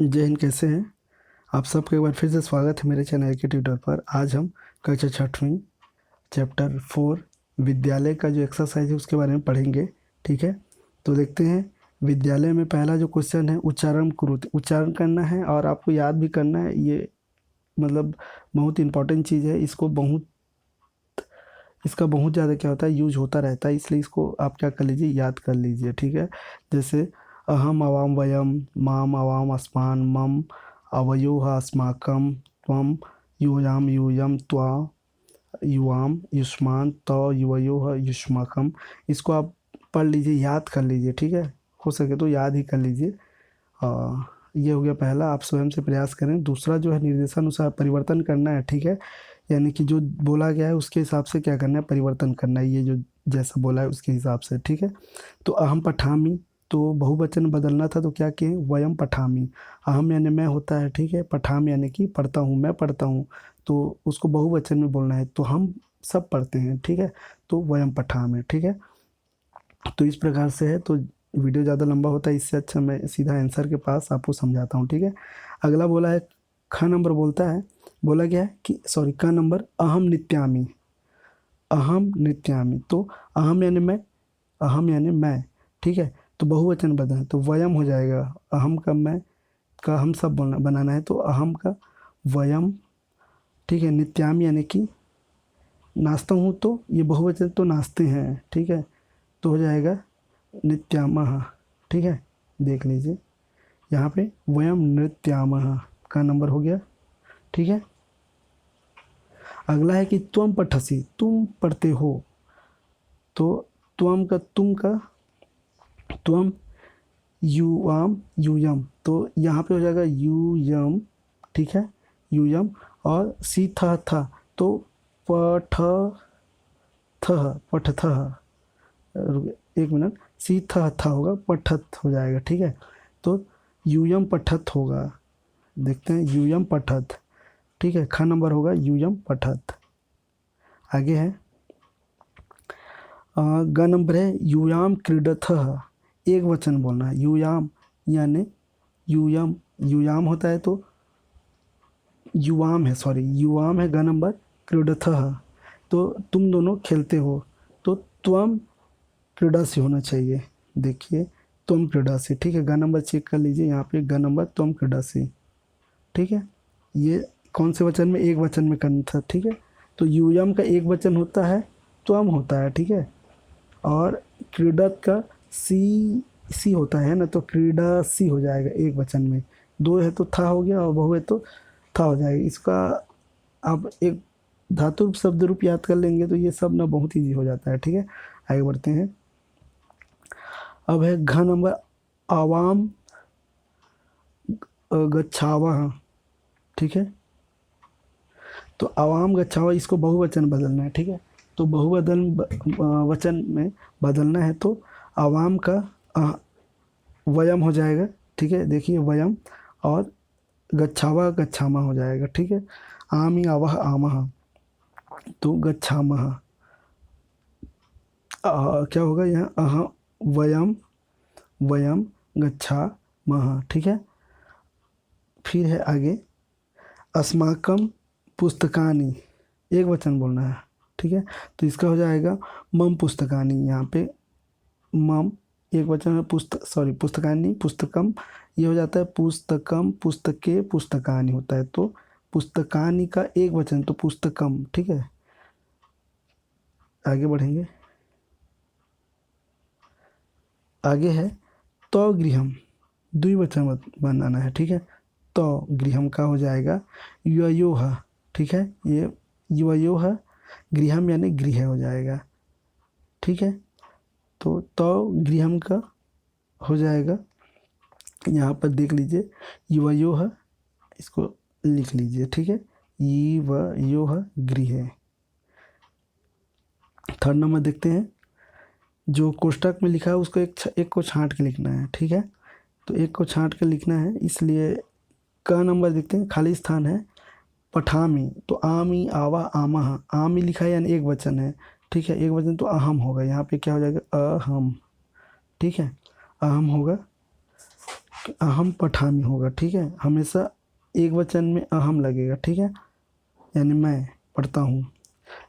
जय हिंद। कैसे हैं आप सबका? एक बार फिर से स्वागत है मेरे चैनल के ट्यूटर पर। आज हम कक्षा 6वीं चैप्टर 4 विद्यालय का जो एक्सरसाइज है उसके बारे में पढ़ेंगे। ठीक है, तो देखते हैं। विद्यालय में पहला जो क्वेश्चन है, उच्चारण कुरुति। उच्चारण करना है और आपको याद भी करना है। ये मतलब बहुत इंपॉर्टेंट चीज़ है। इसका बहुत ज़्यादा क्या होता है, यूज होता रहता है, इसलिए इसको आप क्या कर लीजिए, याद कर लीजिए। ठीक है, जैसे अहम आवाम वयम, माम आवाम अस्मान, मम अवयोः अस्माकं, त्वं यूयाम यूयम, त्वा युवाम युष्मान, तौ युवयोः युष्माकं। इसको आप पढ़ लीजिए, याद कर लीजिए। ठीक है, हो सके तो याद ही कर लीजिए। ये हो गया पहला। आप स्वयं से प्रयास करें। दूसरा जो है, निर्देशानुसार परिवर्तन करना है। ठीक है, यानी कि जो बोला गया है उसके हिसाब से क्या करना है, परिवर्तन करना है। ये जो जैसा बोला है उसके हिसाब से। ठीक है, तो अहम पठामी, तो बहुवचन बदलना था तो क्या किए, वयम पठामी। अहम यानी मैं होता है, ठीक है। पठाम यानी कि पढ़ता हूँ, मैं पढ़ता हूँ, तो उसको बहुवचन में बोलना है। तो हम सब पढ़ते हैं, ठीक है, तो वयम पठाम। ठीक है, तो इस प्रकार से है। तो वीडियो ज़्यादा लंबा होता है, इससे अच्छा मैं सीधा आंसर के पास आपको समझाता हूँ। ठीक है, अगला बोला है, ख नंबर बोलता है, बोला गया है कि सॉरी, क नंबर अहम नित्यामी। अहम नित्यामी, तो अहम यानी मैं, अहम यानी मैं। ठीक है, तो बहुवचन बना है तो वयम हो जाएगा। अहम का मैं का हम सब बोलना बनाना है, तो अहम का वयम। ठीक है, नित्यामी यानी कि नाचता हूँ, तो ये बहुवचन तो नाचते हैं। ठीक है, तो हो जाएगा नित्यामः। ठीक है, देख लीजिए यहाँ पे वयम नृत्यामः का नंबर हो गया। ठीक है, अगला है कि त्वम पठसी, तुम पढ़ते हो। तो तुम का त्वम युवाम यूयम, तो यहाँ पे हो जाएगा यूयम। ठीक है, यूयम। और सी था, तो पठ थह, एक मिनट, सी था होगा, पठत हो जाएगा। ठीक है, तो यूयम पठत होगा। देखते हैं, यूयम पठत। ठीक है, ख नंबर होगा यूयम पठत। आगे है ग नंबर है यूयाम क्रीडथः। एक वचन बोलना है, यूयाम यानी यूयम, यूयाम होता है तो युवाम है, सॉरी युवाम है ग नंबर। क्रीडथः, तो तुम दोनों खेलते हो, तो त्वम क्रीडा से होना चाहिए। देखिए, त्वम क्रीडा से। ठीक है, ग नंबर चेक कर लीजिए यहाँ पे, ग नंबर त्वम क्रीडा से। ठीक है, ये कौन से वचन में, एक वचन में करना था। ठीक है, तो यूयम का एक वचन होता है, त्वम होता है। ठीक है, और क्रीडत का सी सी होता है ना, तो क्रीडा सी हो जाएगा एक वचन में। दो है तो था हो गया, और बहु है तो था हो जाएगा। इसका आप एक धातु रूप शब्द रूप याद कर लेंगे तो ये सब ना बहुत ईजी हो जाता है। ठीक है, आगे बढ़ते हैं। अब है घ नंबर आवाम गच्छावः। ठीक है, तो आवाम गच्छावः, इसको बहुवचन बदलना है। ठीक है, तो वचन में बदलना है, तो आवाम का वयम हो जाएगा। ठीक है, देखिए वयम, और गच्छावा गच्छामा हो जाएगा। ठीक है, आमी आवह आमह, तो गच्छामः। क्या होगा यहाँ, वयम वयम गच्छामः। ठीक है, फिर है आगे अस्माकं पुस्तकानि, एक वचन बोलना है। ठीक है, तो इसका हो जाएगा मम पुस्तकानि। यहाँ पे मम एक वचन है, पुस्तकानि पुस्तकम, ये हो जाता है पुस्तकम, पुस्तके पुस्तकानि होता है, तो पुस्तकानि का एक वचन तो पुस्तकम। ठीक है, आगे बढ़ेंगे। आगे है तो गृहम, द्विवचन बनाना है। ठीक है, तो गृहम का हो जाएगा युवयोः। ठीक है, ये युवयोः, गृहम यानी गृह हो जाएगा। ठीक है, तो गृहम का हो जाएगा, यहाँ पर देख लीजिए युवयोः, इसको लिख लीजिए। ठीक है, युवयोः गृह। थर्ड नंबर देखते हैं, जो कोष्टक में लिखा है उसको एक को छांट के लिखना है। ठीक है, तो एक को छांट के लिखना है, इसलिए क नंबर देखते हैं, खाली स्थान है पठामी, तो आमी आवा आमह, आमी लिखा है यानी एक वचन है। ठीक है, एक वचन तो अहम होगा, यहाँ पे क्या हो जाएगा, अहम। ठीक है, अहम होगा। अहम पठामी होगा, ठीक है, हमेशा एक वचन में अहम लगेगा, ठीक है, यानी मैं पढ़ता हूँ।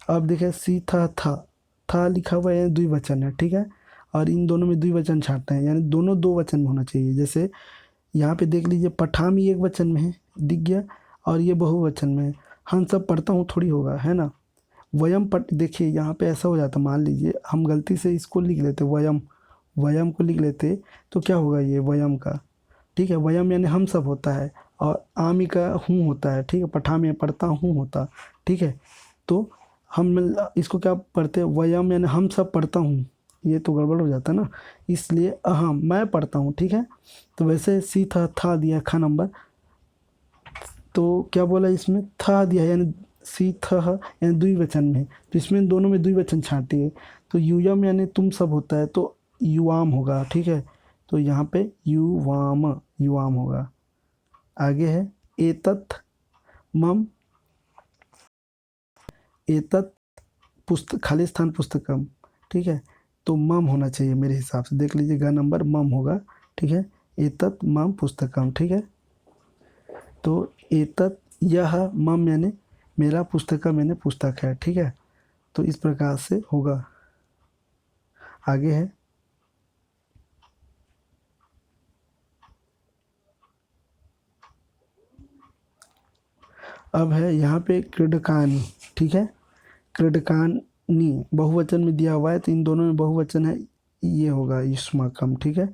अब देखिए सी था लिखा हुआ है, द्विवचन है, ठीक है, और इन दोनों में द्विवचन छाटना है, यानी दोनों दो वचन में होना चाहिए। जैसे यहाँ पे देख लीजिए पठामी एक वचन में है, दिख गया, और ये बहुवचन में है। हम सब पढ़ता हूँ थोड़ी होगा, है ना। वयम पट देखिए यहाँ पे ऐसा हो जाता, मान लीजिए हम गलती से इसको लिख लेते वयम, वयम को लिख लेते, तो क्या होगा ये वयम का, ठीक है, वयम यानी हम सब होता है, और आमी का हूँ होता है, ठीक है, पठा में पढ़ता हूँ होता, ठीक है। तो हम इसको क्या पढ़ते हैं, वयम यानी हम सब पढ़ता हूँ, ये तो गड़बड़ हो जाता है ना, इसलिए अहम मैं पढ़ता हूँ, ठीक है। तो वैसे सी था दिया खा नंबर, तो क्या बोला इसमें था दिया, यानी सी थ यानी द्विवचन में, तो इसमें दोनों में द्विवचन छाटिए, तो यूयम यानी तुम सब होता है, तो युवाम होगा, ठीक है, तो यहाँ पे युवाम, युवाम होगा। आगे है एतत् मम, एतत् पुस्तक खाली स्थान पुस्तकम, ठीक है, तो मम होना चाहिए मेरे हिसाब से, देख लीजिए ग नंबर मम होगा, ठीक है, एतत् मम पुस्तकम, ठीक है। तो एतत् यह मम यानी मेरा, पुस्तकम यानी पुस्तक है, ठीक है, तो इस प्रकार से होगा। आगे है अब है यहाँ पे क्रीडकानी, ठीक है, क्रीडकानी बहुवचन में दिया हुआ है, तो इन दोनों में बहुवचन है, ये होगा युष्माकम, ठीक है,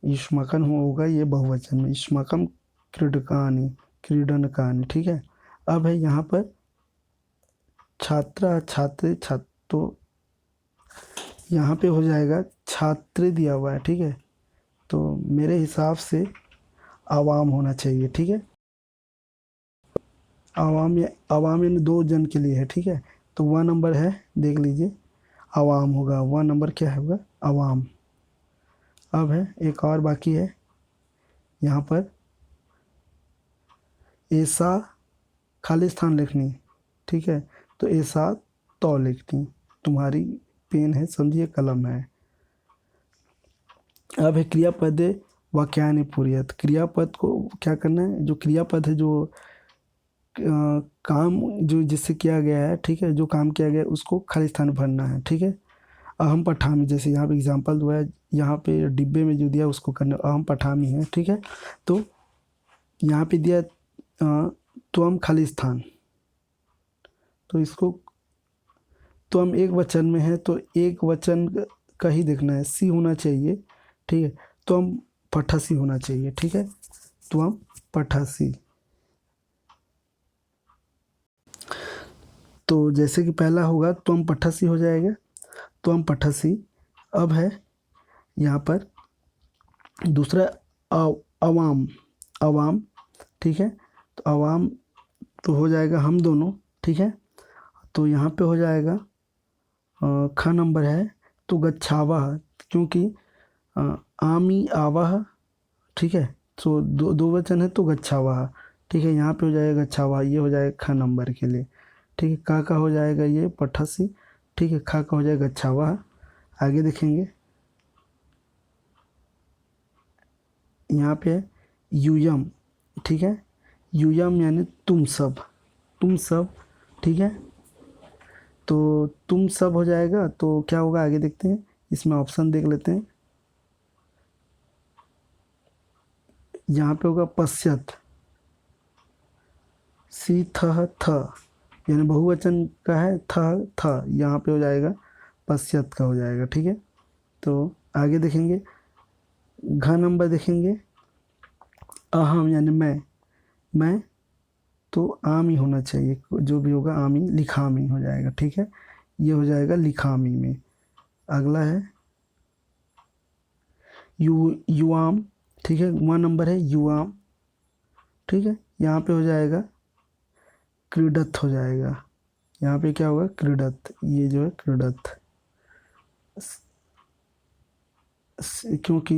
युष्माकन होगा ये बहुवचन में, युष्माकम क्रीडकानी, क्रीडनकानी, ठीक है। अब है यहाँ पर छात्रा छात्र छात्र, तो यहाँ पे हो जाएगा छात्र दिया हुआ है, ठीक है, तो मेरे हिसाब से आवाम होना चाहिए, ठीक है, आवाम या आवाम यानी दो जन के लिए है, ठीक है, तो वह नंबर है, देख लीजिए आवाम होगा, वह नंबर क्या होगा आवाम। अब है एक और बाकी है यहाँ पर, ऐसा खाली स्थान लिखनी, ठीक है, तो ऐसा तो लिखनी, तुम्हारी पेन है समझिए कलम है। अब है क्रियापद वाक्यानि पूर्यत, क्रियापद को क्या करना है, जो क्रियापद है जो काम जो जिससे किया गया है, ठीक है, जो काम किया गया है उसको खाली स्थान भरना है, ठीक है। अहम पठामी, जैसे यहाँ पे एग्जांपल हुआ है, यहाँ पे डिब्बे में जो दिया उसको करना, अहम पठामी है, ठीक है। तो यहाँ पे दिया त्वम खाली स्थान, तो इसको त्वम एक वचन में है, तो एक वचन का ही देखना है, सी होना चाहिए, ठीक है, त्वम पठासी होना चाहिए, ठीक है, त्वम पठासी। तो जैसे कि पहला होगा त्वम पठासी हो जाएगा, त्वम पठासी। अब है यहाँ पर दूसरा अवाम, अवाम, ठीक है, तो अवाम तो हो जाएगा हम दोनों, ठीक है, तो यहाँ पे हो जाएगा ख नंबर है, तो गच्छावह, क्योंकि आमी आवाह, ठीक है, तो दो वचन है तो गच्छावह, ठीक है, यहाँ पे हो जाएगा गच्छावह, ये हो जाएगा ख नंबर के लिए, ठीक है, का हो जाएगा ये पठासी, ठीक है, खा का हो जाएगा गच्छावह। आगे देखेंगे यहाँ पे यूयम, ठीक है, यूयम यानी तुम सब, तुम सब, ठीक है, तो तुम सब हो जाएगा, तो क्या होगा आगे देखते हैं, इसमें ऑप्शन देख लेते हैं। यहाँ पे होगा पश्यत, सी थ यानी बहुवचन का है, था यहाँ पे हो जाएगा पश्यत का हो जाएगा, ठीक है। तो आगे देखेंगे घ नंबर देखेंगे, अहम यानी मैं तो आम ही होना चाहिए, जो भी होगा आम ही, लिखामी हो जाएगा, ठीक है, ये हो जाएगा लिखामी में। अगला है युवाम, ठीक है, वन नंबर है युवाम, ठीक है, यहाँ पे हो जाएगा क्रीडत हो जाएगा, यहाँ पे क्या होगा क्रीडत, ये जो है क्रीडत, क्योंकि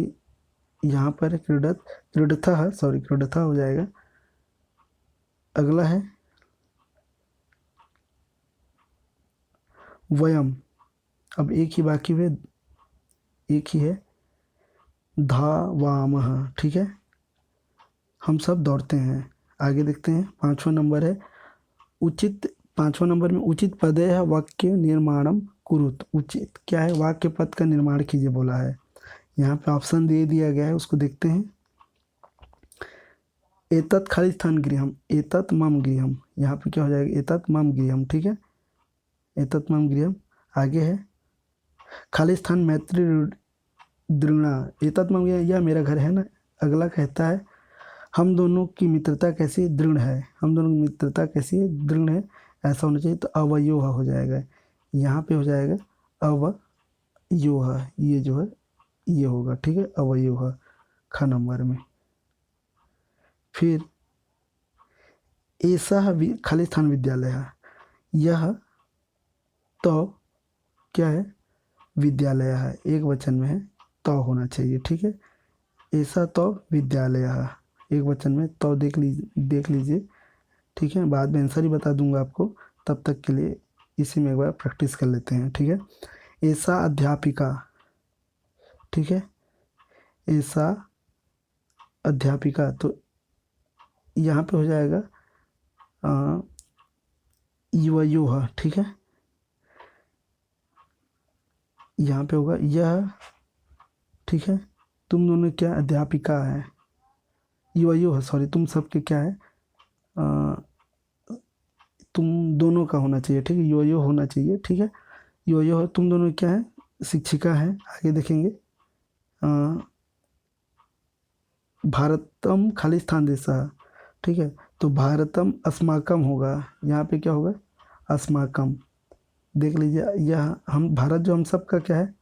यहाँ पर क्रीडत, क्रीडथा है, सॉरी क्रीडथा हो जाएगा। अगला है वयम, अब एक ही बाकी हुए, एक ही है धावामः, ठीक है, हम सब दौड़ते हैं। आगे देखते हैं, 5वां नंबर है उचित। 5वां नंबर में उचित पदे वाक्य निर्माणम कुरुत। उचित क्या है, वाक्य पद का निर्माण कीजिए बोला है। यहाँ पे ऑप्शन दे दिया गया है, उसको देखते हैं। एतत् खाली स्थान गृहम, एतत् मम गृहम, यहाँ पे क्या हो जाएगा, एतत् मम गृहम, ठीक है, एतत् मम गृहम। आगे है खाली स्थान मैत्री दृढ़ा, एतत् मम गृहम, यह मेरा घर है ना। अगला कहता है हम दोनों की मित्रता कैसी दृढ़ है, हम दोनों की मित्रता कैसी है, दृढ़ है, ऐसा होना चाहिए। तो अवयोह हो जाएगा, यहाँ पे हो जाएगा अवयोह, ये जो है ये होगा, ठीक है, अवयोह ख नंबर में। फिर ऐसा खाली स्थान विद्यालय है, यह तो क्या है, विद्यालय है, एक वचन में है, तो होना चाहिए, ठीक है। ऐसा तो विद्यालय है, एक वचन में, तो देख लीजिए, ठीक है। बाद में आंसर ही बता दूंगा आपको, तब तक के लिए इसी में एक बार प्रैक्टिस कर लेते हैं, ठीक है। ऐसा अध्यापिका, ठीक है, ऐसा अध्यापिका, तो यहाँ पे हो जाएगा युवयोः, ठीक है, यहाँ पे होगा यह, ठीक है। तुम दोनों क्या अध्यापिका है, युवयोः, सॉरी, तुम सबके क्या है, तुम दोनों का होना चाहिए, ठीक है, युवयोः होना चाहिए, ठीक है। युवयोः, तुम दोनों क्या है, शिक्षिका है। आगे देखेंगे भारतम खाली स्थान देशः, ठीक है, तो भारतम अस्माकम होगा, यहाँ पे क्या होगा, अस्माकम, देख लीजिए, यह हम भारत जो हम सब का क्या है,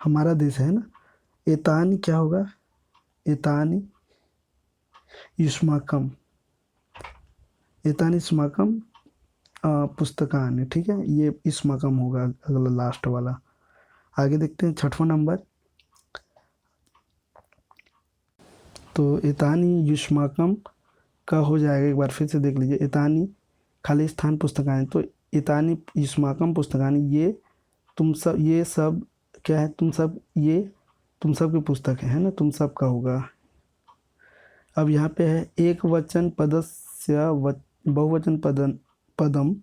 हमारा देश है ना। एतानी क्या होगा, एतानी युष्माकम, एतानी युष्माकम पुस्तकानि, ठीक है, ये युष्माकम होगा अगला लास्ट वाला। आगे देखते हैं 6वां नंबर, तो एतानी युष्माकम का हो जाएगा, एक बार फिर से देख लीजिए, एतानी खाली स्थान पुस्तकानि, तो एतानी युष्माकम पुस्तकानि, ये तुम सब, ये सब क्या है, तुम सब, ये तुम सब की पुस्तक है ना, तुम सब का होगा। अब यहाँ पे है एक वचन पदस्य बहुवचन पदम,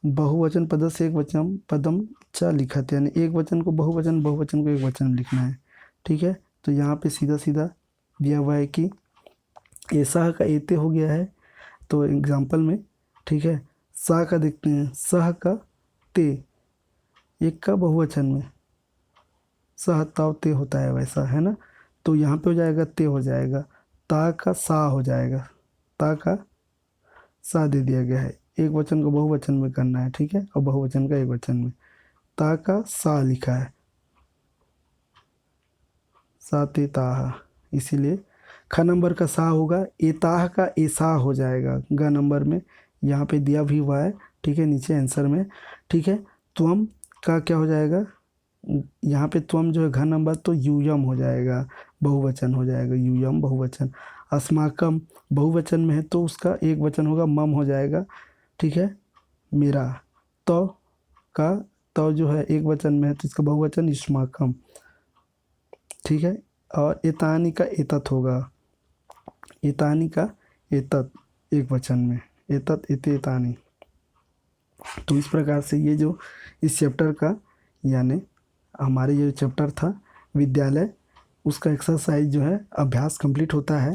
बहुवचन पदस्य एक वचन पदम च लिखत, यानी एक वचन को बहुवचन, बहुवचन को एक वचन में लिखना है, ठीक है। तो यहाँ पे सीधा सीधा दिया हुआ है कि ऐसा का एते हो गया है, तो एग्जाम्पल में, ठीक है, सा का देखते हैं, सह का ते, एक का बहुवचन में सह ताव ते होता है, वैसा है ना। तो यहाँ पे हो जाएगा ते हो जाएगा, ता का सा हो जाएगा, ता का सा दे दिया गया है, एक वचन को बहुवचन में करना है, ठीक है, और बहुवचन का एक वचन में, ता का सा लिखा है, सा ते ताह, इसीलिए ख नंबर का सा होगा, एताह का ऐसा हो जाएगा ग नंबर में, यहाँ पे दिया भी हुआ है, ठीक है, नीचे आंसर में, ठीक है। त्वम का क्या हो जाएगा, यहाँ पे त्वम जो है घ नंबर, तो यूयम हो जाएगा, बहुवचन हो जाएगा, यूयम बहुवचन। अस्माकम बहुवचन में है, तो उसका एक वचन होगा, मम हो जाएगा, ठीक है, मेरा। तो का तो जो है एक वचन में है, तो इसका बहुवचन युष्माकम, ठीक है। और एतानी का एतत होगा, एतानी का एतत एक वचन में, एतत एते एतानी। तो इस प्रकार से ये जो इस चैप्टर का, यानी हमारे ये चैप्टर था विद्यालय, उसका एक्सरसाइज जो है अभ्यास कंप्लीट होता है।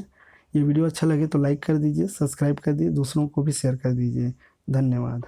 ये वीडियो अच्छा लगे तो लाइक कर दीजिए, सब्सक्राइब कर दीजिए, दूसरों को भी शेयर कर दीजिए। धन्यवाद।